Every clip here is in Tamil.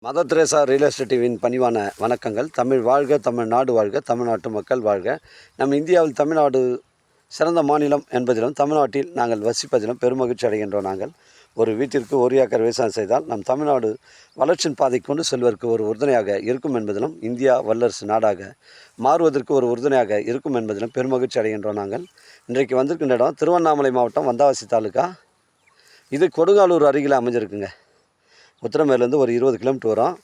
மதர் தெரேசா ரியல் எஸ்டேட் டிவியின் பணிவான வணக்கங்கள். தமிழ் வாழ்க, தமிழ்நாடு வாழ்க, தமிழ்நாட்டு மக்கள் வாழ்க. நம் இந்தியாவில் தமிழ்நாடு சிறந்த மாநிலம் என்பதிலும் தமிழ்நாட்டில் நாங்கள் வசிப்பதிலும் பெருமகிழ்ச்சி அடைகின்றோம். நாங்கள் ஒரு வீட்டிற்கு ஒரு ஏக்கர் விவசாயம் செய்தால் நம் தமிழ்நாடு வளர்ச்சியின் பாதை கொண்டு செல்வதற்கு ஒரு உறுதுணையாக இருக்கும் என்பதிலும் இந்தியா வல்லரசு நாடாக மாறுவதற்கு ஒரு உறுதுணையாக இருக்கும் என்பதிலும் பெருமகிழ்ச்சி அடைகின்றோம். நாங்கள் இன்றைக்கு வந்திருக்கின்ற இடம் திருவண்ணாமலை மாவட்டம் வந்தவாசி தாலுக்கா. இது கொடுங்காலூர் அருகில் அமைஞ்சிருக்குங்க. உத்திரமேலேருந்து ஒரு 20 கிலோமீட்டர் வரும்.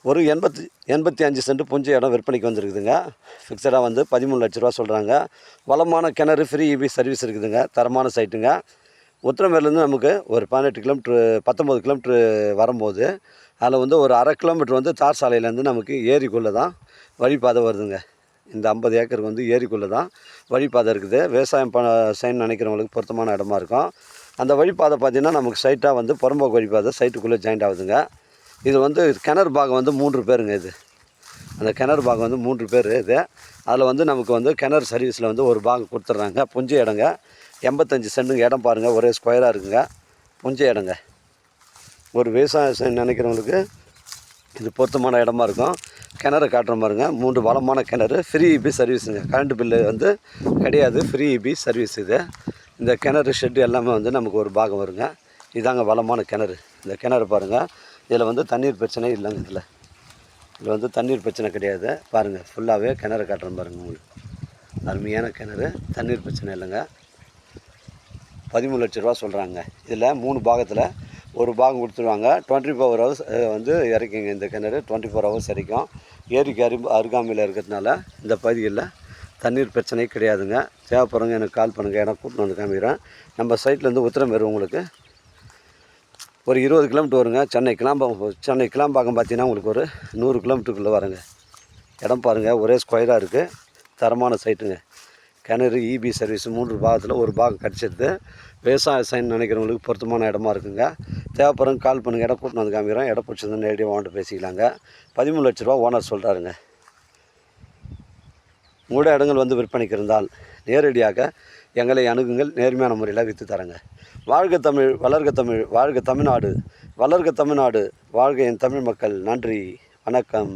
ஒரு 85 சென்ட் புஞ்ச இடம் விற்பனைக்கு வந்துருக்குதுங்க. ஃபிக்ஸடாக வந்து 13 லட்ச ரூபா சொல்கிறாங்க. வளமான கிணறு, ஃப்ரீ இபி சர்வீஸ் இருக்குதுங்க. தரமான சைட்டுங்க. உத்திரமேலேருந்து நமக்கு ஒரு 19 கிலோமீட்ரு வரும்போது அதில் வந்து ஒரு அரை கிலோமீட்டர் வந்து தார் சாலையிலேருந்து நமக்கு ஏரிக்குள்ளே தான் வழிபாதை வருதுங்க. இந்த 50 ஏக்கருக்கு வந்து ஏரிக்குள்ளே தான் வழிபாதை இருக்குது. விவசாயம் செய்யணும்னு நினைக்கிறவங்களுக்கு பொருத்தமான இடமா இருக்கும். அந்த வழிபாதை பார்த்திங்கன்னா நமக்கு சைட்டாக வந்து புறம்போக்கு வழிபாதை சைட்டுக்குள்ளே ஜாயிண்ட் ஆகுதுங்க. இது வந்து கிணறு பாகம் வந்து 3 பேருங்க. இது அந்த கிணறு பாகம் வந்து 3 பேர். இது அதில் வந்து நமக்கு வந்து கிணறு சர்வீஸில் வந்து ஒரு பாகம் கொடுத்துட்றாங்க. புஞ்ச இடங்க, 85 சென்ட்டுங்க. இடம் பாருங்கள், ஒரே ஸ்கொயராக இருக்குங்க. புஞ்ச இடங்க. ஒரு விவசாயம் நினைக்கிறவங்களுக்கு இது பொருத்தமான இடமா இருக்கும். கிணறு காட்டுற மாதிரிங்க. 3 வளமான கிணறு, ஃப்ரீ இபி சர்வீஸுங்க. கரண்ட் பில்லு வந்து கிடையாது, ஃப்ரீ இபி சர்வீஸ் இது. இந்த கிணறு ஷெட்டு எல்லாமே வந்து நமக்கு ஒரு பாகம் வருங்க. இதாங்க வளமான கிணறு. இந்த கிணறு பாருங்கள். இதில் வந்து தண்ணீர் பிரச்சனை இல்லைங்க. இதில் வந்து தண்ணீர் பிரச்சனை கிடையாது. பாருங்கள், ஃபுல்லாகவே கிணறு காட்டுறேன் பாருங்கள். உங்களுக்கு அருமையான கிணறு, தண்ணீர் பிரச்சனை இல்லைங்க. 13 லட்ச ரூபா சொல்கிறாங்க. இதில் 3 பாகத்தில் ஒரு பாகம் கொடுத்துருவாங்க. 24 ஹவர்ஸ் வந்து இறக்குங்க. இந்த கிணறு 24 ஹவர்ஸ் இறக்கும். ஏரிக்கு அருகாமையில் இருக்கிறதுனால இந்த பகுதிகளில் தண்ணீர் பிரச்சனை கிடையாதுங்க. தேவைப்படுறவங்க எனக்கு கால் பண்ணுங்கள். இடம் கூட்டின்னு வந்து காமிக்கிறேன். நம்ம சைட்லேருந்து உத்திரமேரு உங்களுக்கு ஒரு 20 கிலோமீட்டர் வருங்க. சென்னை கிளாம்பாக்கம் பார்த்தீங்கன்னா உங்களுக்கு ஒரு 100 கிலோமீட்டருக்குள்ளே வருங்க. இடம் பாருங்கள், ஒரே ஸ்கொயராக இருக்குது. தரமான சைட்டுங்க. கிணறு, இபி சர்வீஸ் 3 பாகத்தில் ஒரு பாகம் கிடச்சிடுது. விவசாயம் செய்யணும்னு நினைக்கிறவங்களுக்கு பொருத்தமான இடமா இருக்குங்க. தேவைப்படுறவங்க கால் பண்ணுங்கள். இடம் கூட்டின்னு வந்து காமிக்கிறேன். இடம் பிடிச்சிருந்து நேரடியாக வாங்கிட்டு பேசிக்கலாங்க. 13 லட்ச ரூபா ஓனர் சொல்கிறாருங்க. உங்களோட இடங்கள் வந்து விற்பனைக்கு இருந்தால் நேரடியாக எங்களை அணுகுங்கள். நேர்மையான முறையில் விற்று தரங்க. வாழ்க தமிழ், வளர்க தமிழ், வாழ்க தமிழ்நாடு, வளர்க தமிழ்நாடு, வாழ்க என் தமிழ் மக்கள். நன்றி, வணக்கம்.